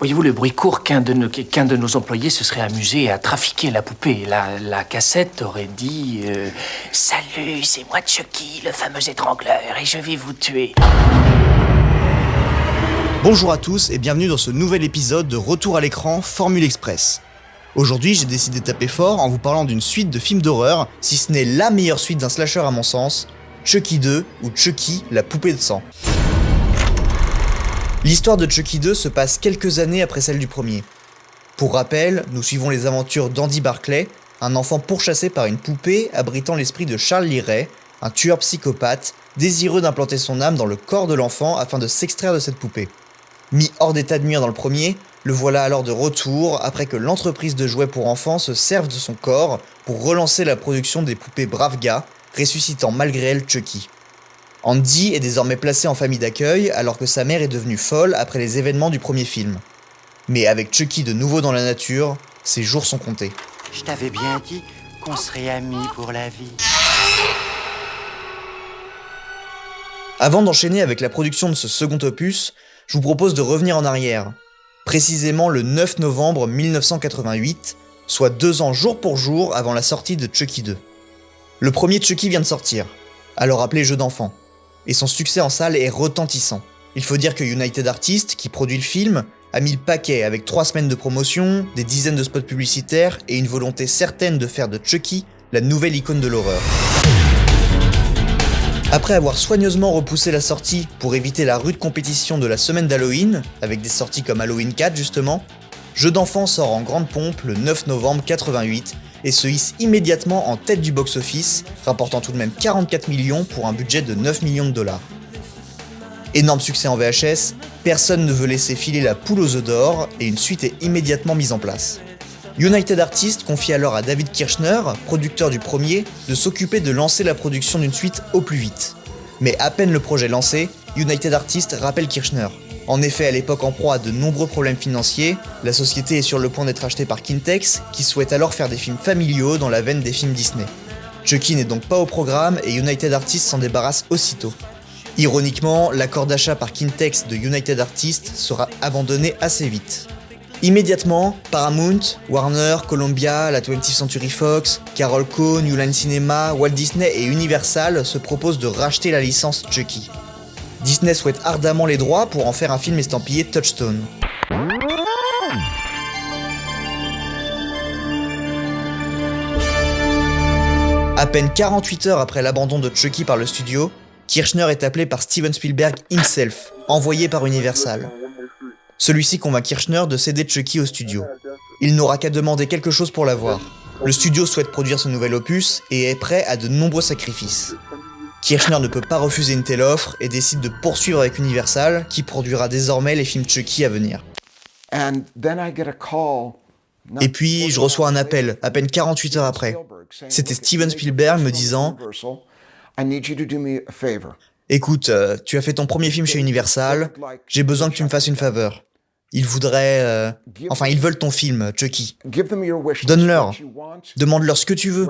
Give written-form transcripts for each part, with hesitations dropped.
Voyez-vous, le bruit court qu'un de nos employés se serait amusé à trafiquer la poupée. La cassette aurait dit Salut, c'est moi Chucky, le fameux étrangleur, et je vais vous tuer. » Bonjour à tous et bienvenue dans ce nouvel épisode de Retour à l'écran Formule Express. Aujourd'hui, j'ai décidé de taper fort en vous parlant d'une suite de films d'horreur, si ce n'est la meilleure suite d'un slasher à mon sens, Chucky 2 ou Chucky, la poupée de sang. L'histoire de Chucky 2 se passe quelques années après celle du premier. Pour rappel, nous suivons les aventures d'Andy Barclay, un enfant pourchassé par une poupée abritant l'esprit de Charles Lee Ray, un tueur psychopathe, désireux d'implanter son âme dans le corps de l'enfant afin de s'extraire de cette poupée. Mis hors d'état de nuire dans le premier, le voilà alors de retour après que l'entreprise de jouets pour enfants se serve de son corps pour relancer la production des poupées Bravga, ressuscitant malgré elle Chucky. Andy est désormais placé en famille d'accueil alors que sa mère est devenue folle après les événements du premier film. Mais avec Chucky de nouveau dans la nature, ses jours sont comptés. Je t'avais bien dit qu'on serait amis pour la vie. Avant d'enchaîner avec la production de ce second opus, je vous propose de revenir en arrière. Précisément le 9 novembre 1988, soit 2 ans jour pour jour avant la sortie de Chucky 2. Le premier Chucky vient de sortir, alors appelé jeu d'enfant. Et son succès en salle est retentissant. Il faut dire que United Artists, qui produit le film, a mis le paquet avec 3 semaines de promotion, des dizaines de spots publicitaires et une volonté certaine de faire de Chucky la nouvelle icône de l'horreur. Après avoir soigneusement repoussé la sortie pour éviter la rude compétition de la semaine d'Halloween, avec des sorties comme Halloween 4 justement, Jeu d'enfant sort en grande pompe le 9 novembre 88 et se hisse immédiatement en tête du box-office, rapportant tout de même 44 millions pour un budget de 9 millions de dollars. Énorme succès en VHS, personne ne veut laisser filer la poule aux œufs d'or et une suite est immédiatement mise en place. United Artists confie alors à David Kirshner, producteur du premier, de s'occuper de lancer la production d'une suite au plus vite. Mais à peine le projet lancé, United Artists rappelle Kirshner. En effet, à l'époque en proie à de nombreux problèmes financiers, la société est sur le point d'être achetée par Kintex, qui souhaite alors faire des films familiaux dans la veine des films Disney. Chucky n'est donc pas au programme et United Artists s'en débarrasse aussitôt. Ironiquement, l'accord d'achat par Kintex de United Artists sera abandonné assez vite. Immédiatement, Paramount, Warner, Columbia, la 20th Century Fox, Carol Co, New Line Cinema, Walt Disney et Universal se proposent de racheter la licence Chucky. Disney souhaite ardemment les droits pour en faire un film estampillé Touchstone. À peine 48 heures après l'abandon de Chucky par le studio, Kirshner est appelé par Steven Spielberg himself, envoyé par Universal. Celui-ci convainc Kirshner de céder Chucky au studio. Il n'aura qu'à demander quelque chose pour l'avoir. Le studio souhaite produire ce nouvel opus et est prêt à de nombreux sacrifices. Kirshner ne peut pas refuser une telle offre et décide de poursuivre avec Universal, qui produira désormais les films Chucky à venir. Et puis, je reçois un appel, à peine 48 heures après. C'était Steven Spielberg me disant « Écoute, tu as fait ton premier film chez Universal, j'ai besoin que tu me fasses une faveur. Ils voudraient... ils veulent ton film, Chucky. Donne-leur. Demande-leur ce que tu veux.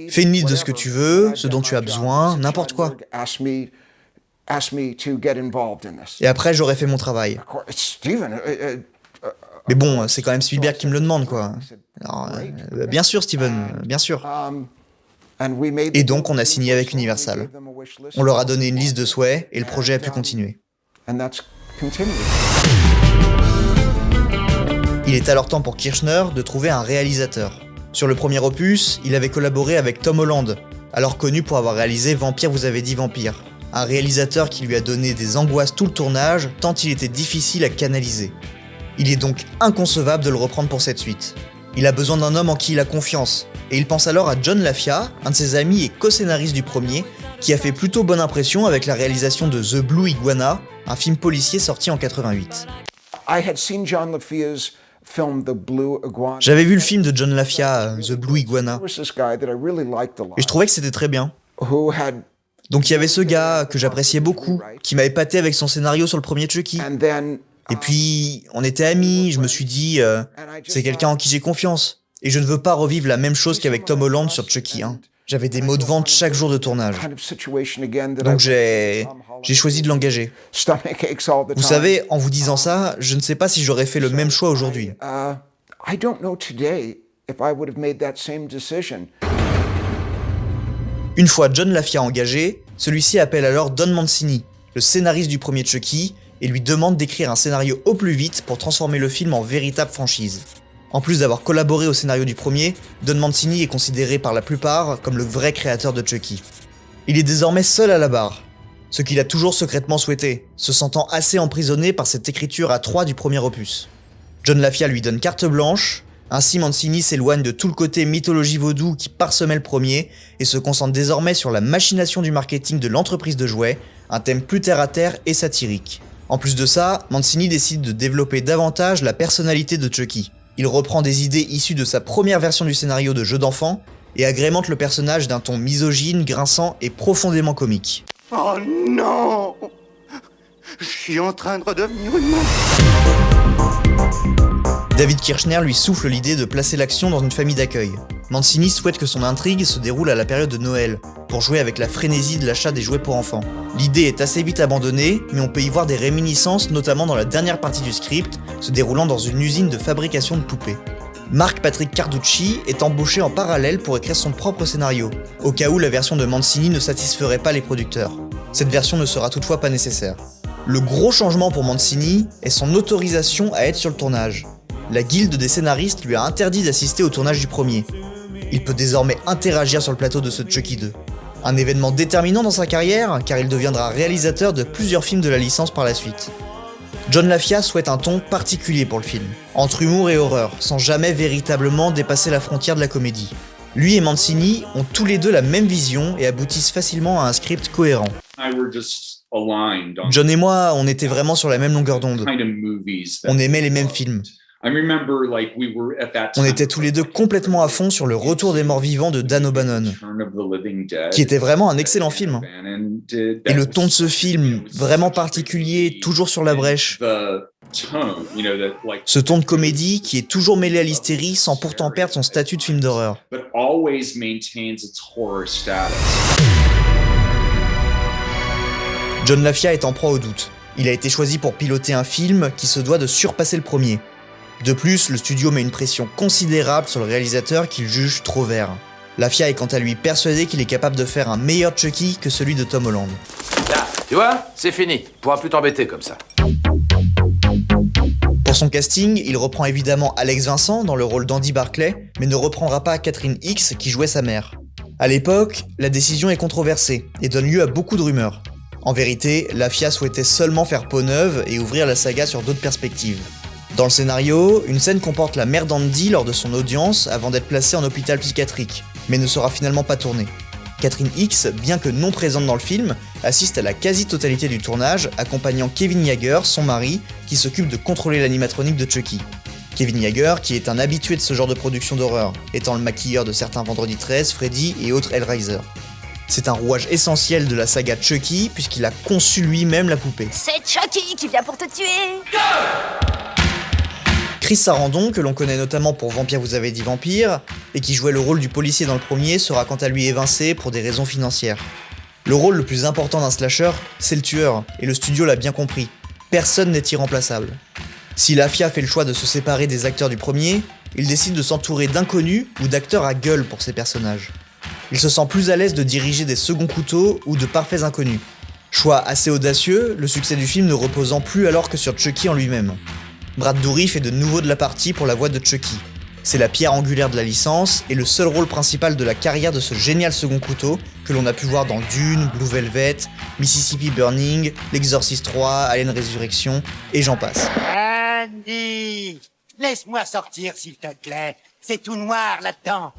Fais une liste de ce que tu veux, ce dont tu as besoin, n'importe quoi. Et après, j'aurai fait mon travail. » Mais bon, c'est quand même Spielberg qui me le demande, quoi. Alors, bien sûr, Steven, bien sûr. Et donc, on a signé avec Universal. On leur a donné une liste de souhaits et le projet a pu continuer. Il est alors temps pour Kirshner de trouver un réalisateur. Sur le premier opus, il avait collaboré avec Tom Holland, alors connu pour avoir réalisé Vampire vous avez dit vampire. Un réalisateur qui lui a donné des angoisses tout le tournage, tant il était difficile à canaliser. Il est donc inconcevable de le reprendre pour cette suite. Il a besoin d'un homme en qui il a confiance, et il pense alors à John Lafia, un de ses amis et co-scénariste du premier, qui a fait plutôt bonne impression avec la réalisation de The Blue Iguana, un film policier sorti en 88. J'avais vu le film de John Lafia, The Blue Iguana, et je trouvais que c'était très bien. Donc il y avait ce gars que j'appréciais beaucoup, qui m'a épaté avec son scénario sur le premier Chucky. Et puis, on était amis, je me suis dit, c'est quelqu'un en qui j'ai confiance. Et je ne veux pas revivre la même chose qu'avec Tom Holland sur Chucky 1. J'avais des maux de ventre chaque jour de tournage. Donc j'ai choisi de l'engager. Vous savez, en vous disant ça, je ne sais pas si j'aurais fait le même choix aujourd'hui. Une fois John Lafia engagé, celui-ci appelle alors Don Mancini, le scénariste du premier Chucky, et lui demande d'écrire un scénario au plus vite pour transformer le film en véritable franchise. En plus d'avoir collaboré au scénario du premier, Don Mancini est considéré par la plupart comme le vrai créateur de Chucky. Il est désormais seul à la barre, ce qu'il a toujours secrètement souhaité, se sentant assez emprisonné par cette écriture à 3 du premier opus. John Lafia lui donne carte blanche, ainsi Mancini s'éloigne de tout le côté mythologie vaudou qui parsemait le premier et se concentre désormais sur la machination du marketing de l'entreprise de jouets, un thème plus terre-à-terre et satirique. En plus de ça, Mancini décide de développer davantage la personnalité de Chucky. Il reprend des idées issues de sa première version du scénario de jeu d'enfant et agrémente le personnage d'un ton misogyne, grinçant et profondément comique. Oh non! Je suis en train de redevenir humain. David Kirchner lui souffle l'idée de placer l'action dans une famille d'accueil. Mancini souhaite que son intrigue se déroule à la période de Noël, pour jouer avec la frénésie de l'achat des jouets pour enfants. L'idée est assez vite abandonnée, mais on peut y voir des réminiscences, notamment dans la dernière partie du script, se déroulant dans une usine de fabrication de poupées. Marc Patrick Carducci est embauché en parallèle pour écrire son propre scénario, au cas où la version de Mancini ne satisferait pas les producteurs. Cette version ne sera toutefois pas nécessaire. Le gros changement pour Mancini est son autorisation à être sur le tournage. La guilde des scénaristes lui a interdit d'assister au tournage du premier. Il peut désormais interagir sur le plateau de ce Chucky 2. Un événement déterminant dans sa carrière, car il deviendra réalisateur de plusieurs films de la licence par la suite. John Lafia souhaite un ton particulier pour le film, entre humour et horreur, sans jamais véritablement dépasser la frontière de la comédie. Lui et Mancini ont tous les deux la même vision et aboutissent facilement à un script cohérent. John et moi, on était vraiment sur la même longueur d'onde. On aimait les mêmes films. On était tous les deux complètement à fond sur Le Retour des morts vivants de Dan O'Bannon, qui était vraiment un excellent film. Et le ton de ce film, vraiment particulier, toujours sur la brèche. Ce ton de comédie qui est toujours mêlé à l'hystérie sans pourtant perdre son statut de film d'horreur. John Lafia est en proie au doute. Il a été choisi pour piloter un film qui se doit de surpasser le premier. De plus, le studio met une pression considérable sur le réalisateur qu'il juge trop vert. Lafia est quant à lui persuadé qu'il est capable de faire un meilleur Chucky que celui de Tom Holland. Là, tu vois, c'est fini. Tu pourras plus t'embêter comme ça. Pour son casting, il reprend évidemment Alex Vincent dans le rôle d'Andy Barclay, mais ne reprendra pas Catherine Hicks qui jouait sa mère. À l'époque, la décision est controversée et donne lieu à beaucoup de rumeurs. En vérité, Lafia souhaitait seulement faire peau neuve et ouvrir la saga sur d'autres perspectives. Dans le scénario, une scène comporte la mère d'Andy lors de son audience avant d'être placée en hôpital psychiatrique, mais ne sera finalement pas tournée. Catherine Hicks, bien que non présente dans le film, assiste à la quasi-totalité du tournage, accompagnant Kevin Yeager, son mari, qui s'occupe de contrôler l'animatronique de Chucky. Kevin Yeager, qui est un habitué de ce genre de production d'horreur, étant le maquilleur de certains Vendredi 13, Freddy et autres Hellraiser. C'est un rouage essentiel de la saga Chucky, puisqu'il a conçu lui-même la poupée. C'est Chucky qui vient pour te tuer! Chris Sarandon, que l'on connaît notamment pour Vampire vous avez dit vampire, et qui jouait le rôle du policier dans le premier, sera quant à lui évincé pour des raisons financières. Le rôle le plus important d'un slasher, c'est le tueur, et le studio l'a bien compris. Personne n'est irremplaçable. Si Lafia fait le choix de se séparer des acteurs du premier, il décide de s'entourer d'inconnus ou d'acteurs à gueule pour ses personnages. Il se sent plus à l'aise de diriger des seconds couteaux ou de parfaits inconnus. Choix assez audacieux, le succès du film ne reposant plus alors que sur Chucky en lui-même. Brad Dourif est de nouveau de la partie pour la voix de Chucky. C'est la pierre angulaire de la licence et le seul rôle principal de la carrière de ce génial second couteau que l'on a pu voir dans Dune, Blue Velvet, Mississippi Burning, L'Exorciste 3, Alien Résurrection et j'en passe. Andy, laisse-moi sortir s'il te plaît. C'est tout noir là-dedans.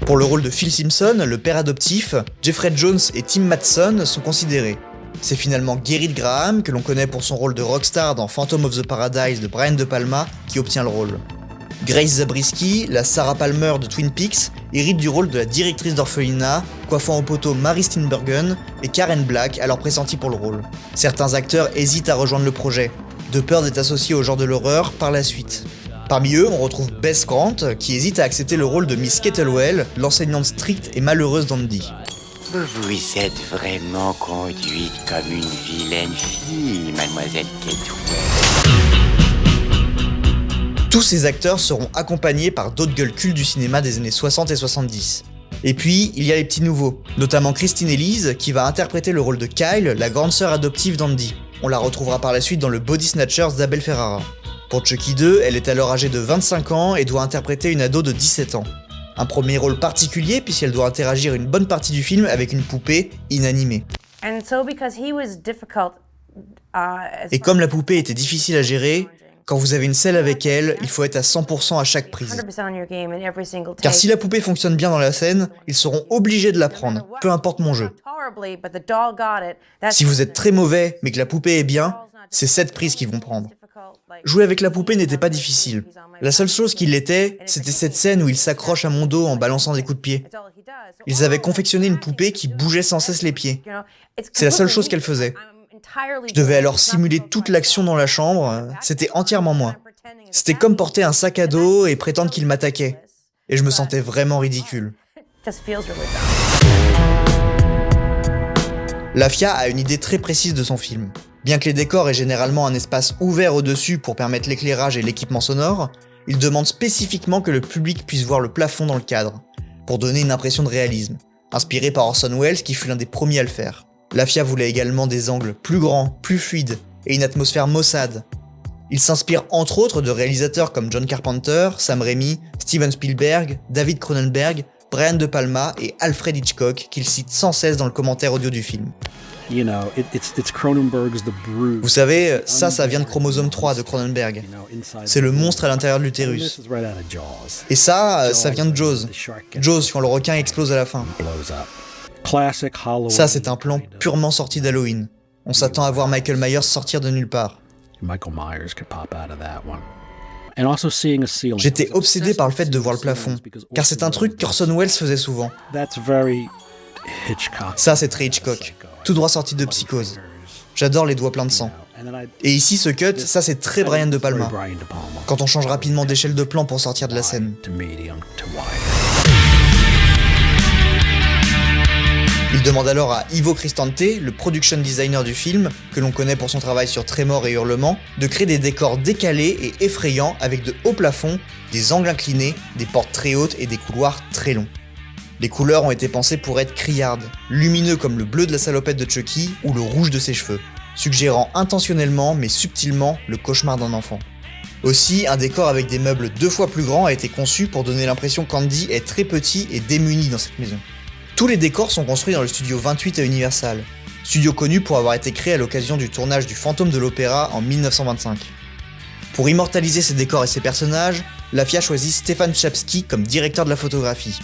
Pour le rôle de Phil Simpson, le père adoptif, Jeffrey Jones et Tim Matheson sont considérés. C'est finalement Gerrit Graham, que l'on connaît pour son rôle de rockstar dans Phantom of the Paradise de Brian De Palma, qui obtient le rôle. Grace Zabriskie, la Sarah Palmer de Twin Peaks, hérite du rôle de la directrice d'orphelinat, coiffant au poteau Mary Steenburgen et Karen Black, alors pressentie pour le rôle. Certains acteurs hésitent à rejoindre le projet, de peur d'être associés au genre de l'horreur par la suite. Parmi eux, on retrouve Bess Grant, qui hésite à accepter le rôle de Miss Kettlewell, l'enseignante stricte et malheureuse d'Andy. Vous êtes vraiment conduite comme une vilaine fille, mademoiselle Kettlewell. Tous ces acteurs seront accompagnés par d'autres gueules cultes du cinéma des années 60 et 70. Et puis, il y a les petits nouveaux, notamment Christine Elise, qui va interpréter le rôle de Kyle, la grande sœur adoptive d'Andy. On la retrouvera par la suite dans le Body Snatchers d'Abel Ferrara. Pour Chucky 2, elle est alors âgée de 25 ans et doit interpréter une ado de 17 ans. Un premier rôle particulier puisqu'elle doit interagir une bonne partie du film avec une poupée inanimée. Et comme la poupée était difficile à gérer, quand vous avez une scène avec elle, il faut être à 100% à chaque prise. Car si la poupée fonctionne bien dans la scène, ils seront obligés de la prendre, peu importe mon jeu. Si vous êtes très mauvais, mais que la poupée est bien, c'est cette prise qu'ils vont prendre. Jouer avec la poupée n'était pas difficile. La seule chose qui l'était, c'était cette scène où il s'accroche à mon dos en balançant des coups de pied. Ils avaient confectionné une poupée qui bougeait sans cesse les pieds. C'est la seule chose qu'elle faisait. Je devais alors simuler toute l'action dans la chambre, c'était entièrement moi. C'était comme porter un sac à dos et prétendre qu'il m'attaquait. Et je me sentais vraiment ridicule. Lafia a une idée très précise de son film. Bien que les décors aient généralement un espace ouvert au-dessus pour permettre l'éclairage et l'équipement sonore, il demande spécifiquement que le public puisse voir le plafond dans le cadre, pour donner une impression de réalisme, inspiré par Orson Welles qui fut l'un des premiers à le faire. Lafia voulait également des angles plus grands, plus fluides, et une atmosphère maussade. Il s'inspire entre autres de réalisateurs comme John Carpenter, Sam Raimi, Steven Spielberg, David Cronenberg, Brian De Palma et Alfred Hitchcock qu'il cite sans cesse dans le commentaire audio du film. Vous savez, ça vient de Chromosome 3 de Cronenberg. C'est le monstre à l'intérieur de l'utérus. Et ça vient de Jaws. Jaws quand le requin explose à la fin. Ça, c'est un plan purement sorti d'Halloween. On s'attend à voir Michael Myers sortir de nulle part. J'étais obsédé par le fait de voir le plafond, car c'est un truc qu'Orson Welles faisait souvent. Ça, c'est très Hitchcock, tout droit sorti de Psychose. J'adore les doigts pleins de sang. Et ici, ce cut, ça c'est très Brian De Palma, quand on change rapidement d'échelle de plan pour sortir de la scène. Il demande alors à Ivo Cristante, le production designer du film, que l'on connaît pour son travail sur Trémor et Hurlement, de créer des décors décalés et effrayants avec de hauts plafonds, des angles inclinés, des portes très hautes et des couloirs très longs. Les couleurs ont été pensées pour être criardes, lumineux comme le bleu de la salopette de Chucky ou le rouge de ses cheveux, suggérant intentionnellement mais subtilement le cauchemar d'un enfant. Aussi, un décor avec des meubles 2 fois plus grands a été conçu pour donner l'impression qu'Andy est très petit et démuni dans cette maison. Tous les décors sont construits dans le studio 28 à Universal, studio connu pour avoir été créé à l'occasion du tournage du Fantôme de l'Opéra en 1925. Pour immortaliser ses décors et ses personnages, Lafia choisit Stefan Chapsky comme directeur de la photographie.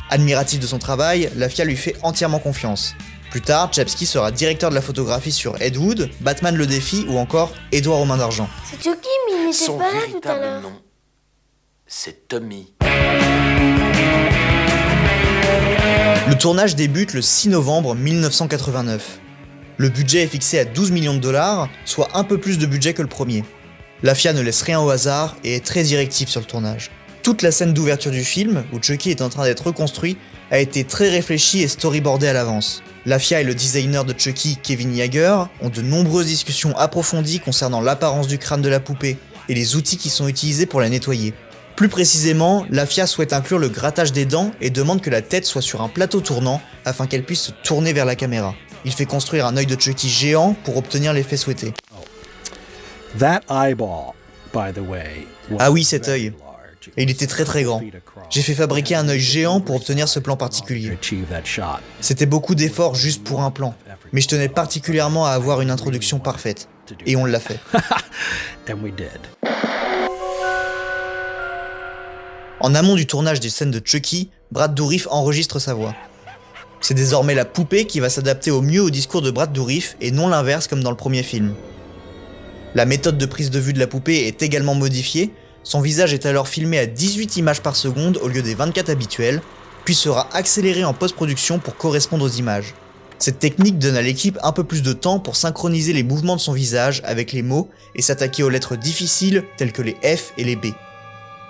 Admiratif de son travail, Lafia lui fait entièrement confiance. Plus tard, Chapsky sera directeur de la photographie sur Ed Wood, Batman le défi ou encore Édouard aux mains d'argent. C'est Chucky, mais il n'était Son pas là tout à véritable l'heure. nom, c'est Tommy. Le tournage débute le 6 novembre 1989. Le budget est fixé à 12 millions de dollars, soit un peu plus de budget que le premier. Lafia ne laisse rien au hasard et est très directif sur le tournage. Toute la scène d'ouverture du film, où Chucky est en train d'être reconstruit, a été très réfléchie et storyboardée à l'avance. Lafia et le designer de Chucky, Kevin Yeager, ont de nombreuses discussions approfondies concernant l'apparence du crâne de la poupée et les outils qui sont utilisés pour la nettoyer. Plus précisément, Lafia souhaite inclure le grattage des dents et demande que la tête soit sur un plateau tournant afin qu'elle puisse se tourner vers la caméra. Il fait construire un œil de Chucky géant pour obtenir l'effet souhaité. Ah oui, cet œil. Et il était très très grand. J'ai fait fabriquer un œil géant pour obtenir ce plan particulier. C'était beaucoup d'efforts juste pour un plan, mais je tenais particulièrement à avoir une introduction parfaite. Et on l'a fait. En amont du tournage des scènes de Chucky, Brad Dourif enregistre sa voix. C'est désormais la poupée qui va s'adapter au mieux au discours de Brad Dourif et non l'inverse comme dans le premier film. La méthode de prise de vue de la poupée est également modifiée. Son visage est alors filmé à 18 images par seconde au lieu des 24 habituelles, puis sera accéléré en post-production pour correspondre aux images. Cette technique donne à l'équipe un peu plus de temps pour synchroniser les mouvements de son visage avec les mots et s'attaquer aux lettres difficiles telles que les F et les B.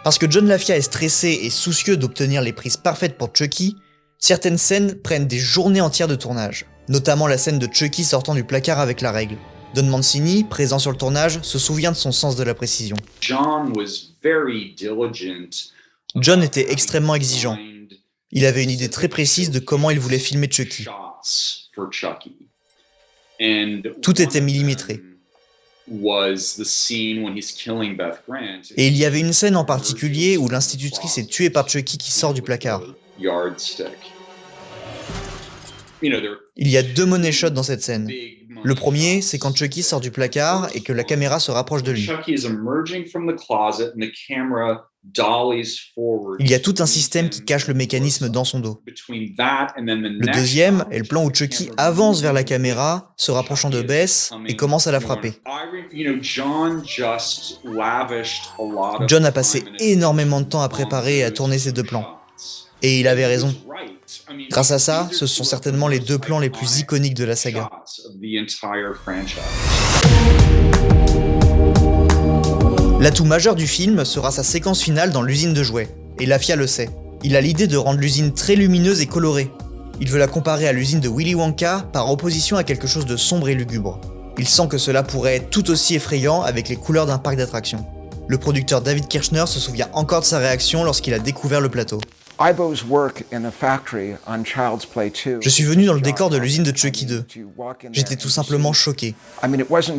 Parce que John LaFia est stressé et soucieux d'obtenir les prises parfaites pour Chucky, certaines scènes prennent des journées entières de tournage, notamment la scène de Chucky sortant du placard avec la règle. Don Mancini, présent sur le tournage, se souvient de son sens de la précision. John was very diligent. John était extrêmement exigeant. Il avait une idée très précise de comment il voulait filmer Chucky. Tout était millimétré. Et il y avait une scène en particulier où l'institutrice est tuée par Chucky qui sort du placard. Il y a 2 money shots dans cette scène. Le premier, c'est quand Chucky sort du placard et que la caméra se rapproche de lui. Il y a tout un système qui cache le mécanisme dans son dos. Le deuxième est le plan où Chucky avance vers la caméra, se rapprochant de Bess et commence à la frapper. John a passé énormément de temps à préparer et à tourner ces 2 plans. Et il avait raison. Grâce à ça, ce sont certainement les 2 plans les plus iconiques de la saga. L'atout majeur du film sera sa séquence finale dans l'usine de jouets. Et LaFia le sait. Il a l'idée de rendre l'usine très lumineuse et colorée. Il veut la comparer à l'usine de Willy Wonka par opposition à quelque chose de sombre et lugubre. Il sent que cela pourrait être tout aussi effrayant avec les couleurs d'un parc d'attractions. Le producteur David Kirchner se souvient encore de sa réaction lorsqu'il a découvert le plateau. Je suis venu dans le décor de l'usine de Chucky 2. J'étais tout simplement choqué.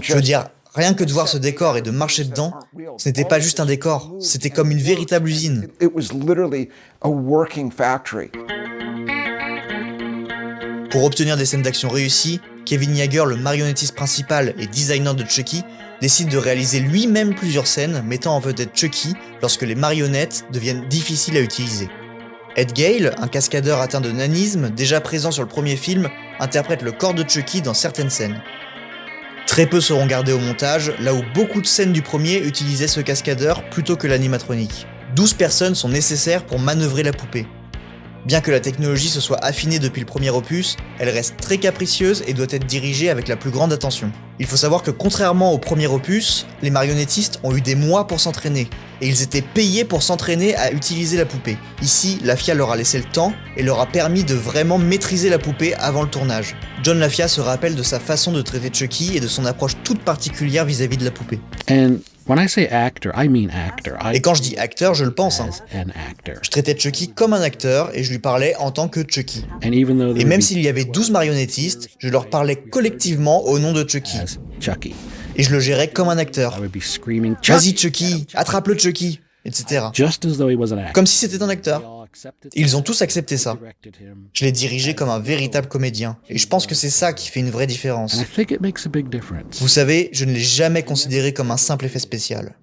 Je veux dire, rien que de voir ce décor et de marcher dedans, ce n'était pas juste un décor, c'était comme une véritable usine. Pour obtenir des scènes d'action réussies, Kevin Yagher, le marionnettiste principal et designer de Chucky, décide de réaliser lui-même plusieurs scènes mettant en vedette Chucky lorsque les marionnettes deviennent difficiles à utiliser. Ed Gale, un cascadeur atteint de nanisme, déjà présent sur le premier film, interprète le corps de Chucky dans certaines scènes. Très peu seront gardés au montage, là où beaucoup de scènes du premier utilisaient ce cascadeur plutôt que l'animatronique. 12 personnes sont nécessaires pour manœuvrer la poupée. Bien que la technologie se soit affinée depuis le premier opus, elle reste très capricieuse et doit être dirigée avec la plus grande attention. Il faut savoir que contrairement au premier opus, les marionnettistes ont eu des mois pour s'entraîner, et ils étaient payés pour s'entraîner à utiliser la poupée. Ici, LaFia leur a laissé le temps et leur a permis de vraiment maîtriser la poupée avant le tournage. John LaFia se rappelle de sa façon de traiter Chucky et de son approche toute particulière vis-à-vis de la poupée. Et quand je dis acteur, je le pense. Je traitais Chucky comme un acteur et je lui parlais en tant que Chucky. Et même s'il y avait 12 marionnettistes, je leur parlais collectivement au nom de Chucky. Et je le gérais comme un acteur. Vas-y Chucky, attrape le Chucky, etc. Comme si c'était un acteur. Ils ont tous accepté ça. Je l'ai dirigé comme un véritable comédien. Et je pense que c'est ça qui fait une vraie différence. Vous savez, je ne l'ai jamais considéré comme un simple effet spécial.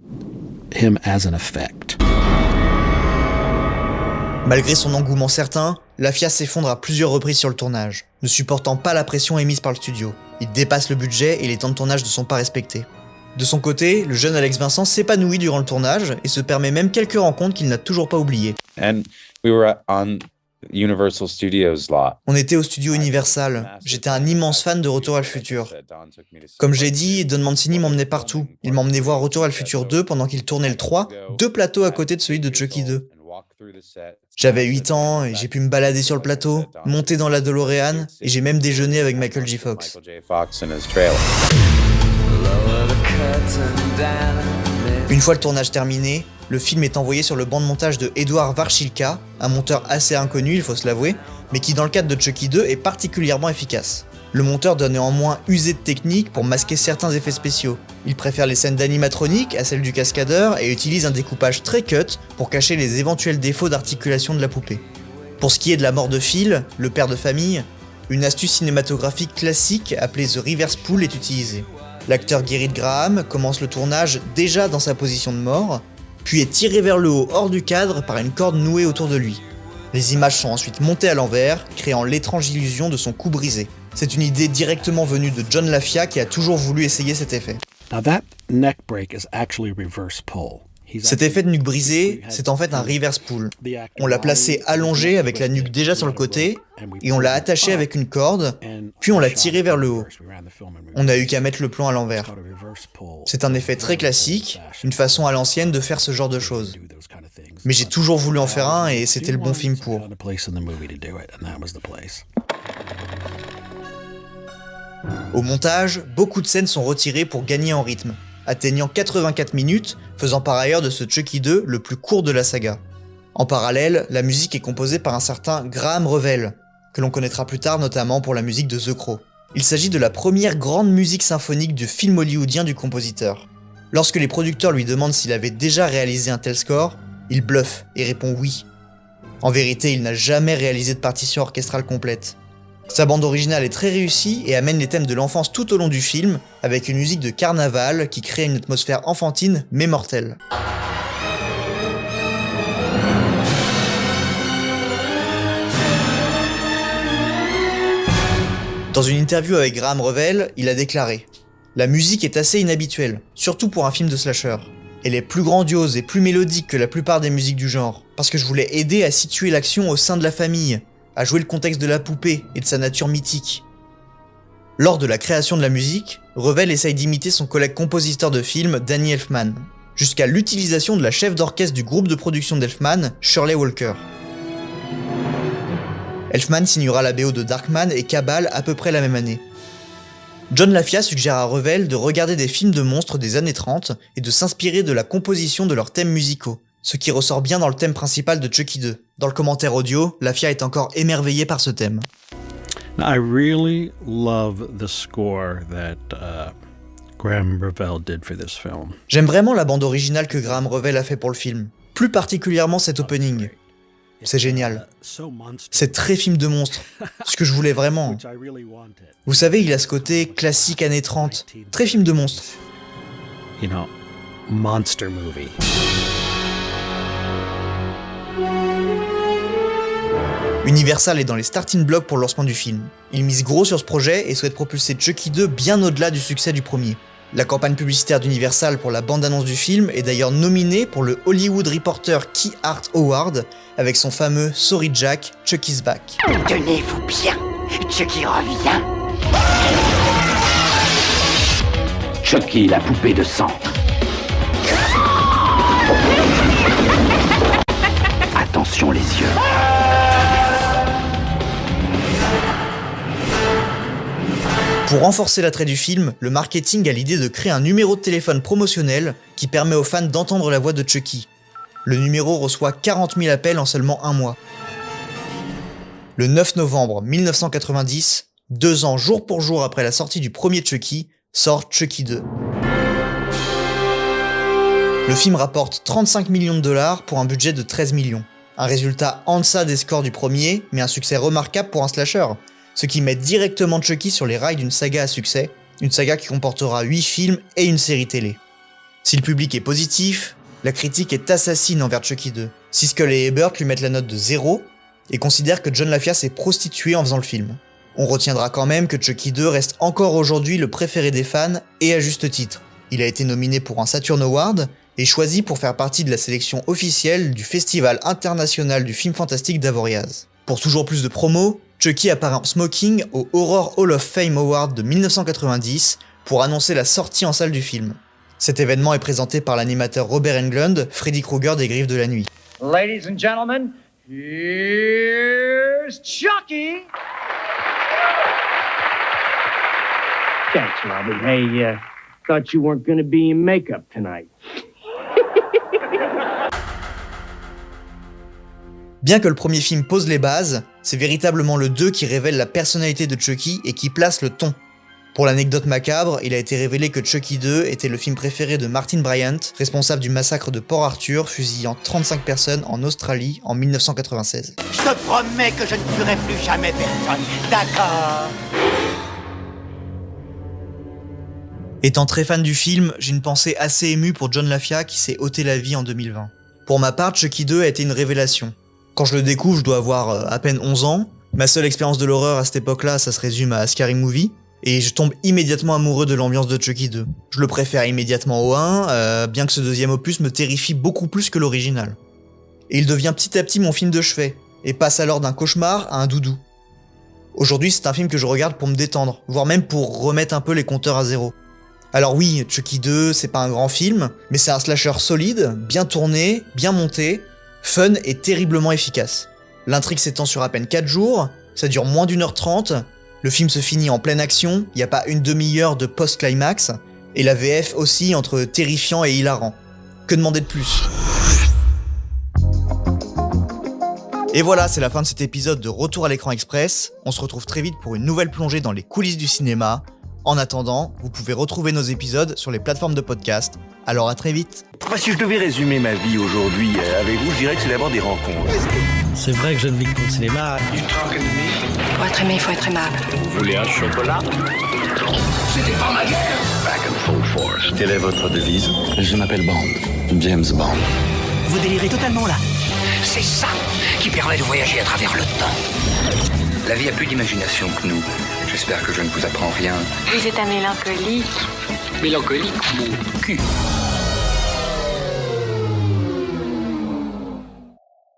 Malgré son engouement certain, LaFia s'effondre à plusieurs reprises sur le tournage, ne supportant pas la pression émise par le studio. Il dépasse le budget et les temps de tournage ne sont pas respectés. De son côté, le jeune Alex Vincent s'épanouit durant le tournage et se permet même quelques rencontres qu'il n'a toujours pas oubliées. On était au studio Universal. J'étais un immense fan de Retour à le futur. Comme j'ai dit, Don Mancini m'emmenait partout. Il m'emmenait voir Retour à le futur 2 pendant qu'il tournait le 3, 2 plateaux à côté de celui de Chucky 2. J'avais 8 ans et j'ai pu me balader sur le plateau, monter dans la DeLorean et j'ai même déjeuné avec Michael J. Fox. Une fois le tournage terminé, le film est envoyé sur le banc de montage de Edouard Varchilka, un monteur assez inconnu, il faut se l'avouer, mais qui dans le cadre de Chucky 2 est particulièrement efficace. Le monteur doit néanmoins user de techniques pour masquer certains effets spéciaux. Il préfère les scènes d'animatronique à celles du cascadeur et utilise un découpage très cut pour cacher les éventuels défauts d'articulation de la poupée. Pour ce qui est de la mort de Phil, le père de famille, une astuce cinématographique classique appelée The Reverse Pull est utilisée. L'acteur Gerrit Graham commence le tournage déjà dans sa position de mort, puis est tiré vers le haut hors du cadre par une corde nouée autour de lui. Les images sont ensuite montées à l'envers, créant l'étrange illusion de son cou brisé. C'est une idée directement venue de John LaFia qui a toujours voulu essayer cet effet. Cet effet de nuque brisée, c'est en fait un reverse pull. On l'a placé allongé avec la nuque déjà sur le côté, et on l'a attaché avec une corde, puis on l'a tiré vers le haut. On n'a eu qu'à mettre le plan à l'envers. C'est un effet très classique, une façon à l'ancienne de faire ce genre de choses. Mais j'ai toujours voulu en faire un et c'était le bon film pour. Au montage, beaucoup de scènes sont retirées pour gagner en rythme, atteignant 84 minutes, faisant par ailleurs de ce Chucky 2 le plus court de la saga. En parallèle, la musique est composée par un certain Graham Revell, que l'on connaîtra plus tard notamment pour la musique de The Crow. Il s'agit de la première grande musique symphonique du film hollywoodien du compositeur. Lorsque les producteurs lui demandent s'il avait déjà réalisé un tel score, il bluffe et répond oui. En vérité, il n'a jamais réalisé de partition orchestrale complète. Sa bande originale est très réussie et amène les thèmes de l'enfance tout au long du film, avec une musique de carnaval qui crée une atmosphère enfantine mais mortelle. Dans une interview avec Graham Revell, il a déclaré « La musique est assez inhabituelle, surtout pour un film de slasher. Elle est plus grandiose et plus mélodique que la plupart des musiques du genre, parce que je voulais aider à situer l'action au sein de la famille, à jouer le contexte de la poupée et de sa nature mythique. » Lors de la création de la musique, Revell essaye d'imiter son collègue compositeur de film Danny Elfman, jusqu'à l'utilisation de la chef d'orchestre du groupe de production d'Elfman, Shirley Walker. Elfman signera la BO de Darkman et Cabal à peu près la même année. John LaFia suggère à Revell de regarder des films de monstres des années 30 et de s'inspirer de la composition de leurs thèmes musicaux, ce qui ressort bien dans le thème principal de Chucky 2. Dans le commentaire audio, LaFia est encore émerveillé par ce thème. I really love the score that Graham Revell did for this film. J'aime vraiment la bande originale que Graham Revell a fait pour le film, plus particulièrement cet opening. C'est génial. C'est très film de monstre, ce que je voulais vraiment. Vous savez, il a ce côté classique années 30, très film de monstre. You know, monster movie. Universal est dans les starting blocks pour le lancement du film. Il mise gros sur ce projet et souhaite propulser Chucky 2 bien au-delà du succès du premier. La campagne publicitaire d'Universal pour la bande-annonce du film est d'ailleurs nominée pour le Hollywood Reporter Key Art Award avec son fameux « Sorry Jack, Chucky's Back ». Tenez-vous bien, Chucky revient. Chucky, la poupée de sang. Attention les yeux. Pour renforcer l'attrait du film, le marketing a l'idée de créer un numéro de téléphone promotionnel qui permet aux fans d'entendre la voix de Chucky. Le numéro reçoit 40 000 appels en seulement un mois. Le 9 novembre 1990, 2 ans jour pour jour après la sortie du premier Chucky, sort Chucky 2. Le film rapporte 35 millions de dollars pour un budget de 13 millions. Un résultat en deçà des scores du premier, mais un succès remarquable pour un slasher, ce qui met directement Chucky sur les rails d'une saga à succès, une saga qui comportera 8 films et une série télé. Si le public est positif, la critique est assassine envers Chucky 2. Siskel et Ebert lui mettent la note de 0 et considèrent que John LaFia s'est prostitué en faisant le film. On retiendra quand même que Chucky 2 reste encore aujourd'hui le préféré des fans et à juste titre. Il a été nominé pour un Saturn Award et choisi pour faire partie de la sélection officielle du Festival international du film fantastique d'Avoriaz. Pour toujours plus de promos, Chucky apparaît en smoking au Horror Hall of Fame Award de 1990 pour annoncer la sortie en salle du film. Cet événement est présenté par l'animateur Robert Englund, Freddy Krueger des Griffes de la Nuit. Ladies and gentlemen, here's Chucky! Thanks, Robert. Hey, thought you weren't gonna be in makeup tonight. Bien que le premier film pose les bases, c'est véritablement le 2 qui révèle la personnalité de Chucky et qui place le ton. Pour l'anecdote macabre, il a été révélé que Chucky 2 était le film préféré de Martin Bryant, responsable du massacre de Port Arthur, fusillant 35 personnes en Australie en 1996. Je te promets que je ne tuerai plus jamais personne, d'accord? Étant très fan du film, j'ai une pensée assez émue pour John LaFia qui s'est ôté la vie en 2020. Pour ma part, Chucky 2 a été une révélation. Quand je le découvre, je dois avoir à peine 11 ans. Ma seule expérience de l'horreur à cette époque-là, ça se résume à Scary Movie. Et je tombe immédiatement amoureux de l'ambiance de Chucky 2. Je le préfère immédiatement au 1, bien que ce deuxième opus me terrifie beaucoup plus que l'original. Et il devient petit à petit mon film de chevet, et passe alors d'un cauchemar à un doudou. Aujourd'hui, c'est un film que je regarde pour me détendre, voire même pour remettre un peu les compteurs à zéro. Alors oui, Chucky 2, c'est pas un grand film, mais c'est un slasher solide, bien tourné, bien monté, Fun et terriblement efficace. L'intrigue s'étend sur à peine 4 jours, ça dure moins d'1h30, le film se finit en pleine action, il n'y a pas une demi-heure de post-climax, et la VF aussi entre terrifiant et hilarant. Que demander de plus ? Et voilà, c'est la fin de cet épisode de Retour à l'écran express. On se retrouve très vite pour une nouvelle plongée dans les coulisses du cinéma. En attendant, vous pouvez retrouver nos épisodes sur les plateformes de podcast. Alors à très vite. Si je devais résumer ma vie aujourd'hui avec vous, je dirais que c'est d'abord des rencontres. C'est vrai que je ne vis que pour le cinéma. Pour être aimé, il faut être aimable. Vous voulez un chocolat? C'était pas ma guerre. Back and full force. Quelle est votre devise? Je m'appelle Bond. James Bond. Vous délirez totalement là. C'est ça qui permet de voyager à travers le temps. La vie a plus d'imagination que nous. J'espère que je ne vous apprends rien. Vous êtes un mélancolique. Mélancolique, mon cul.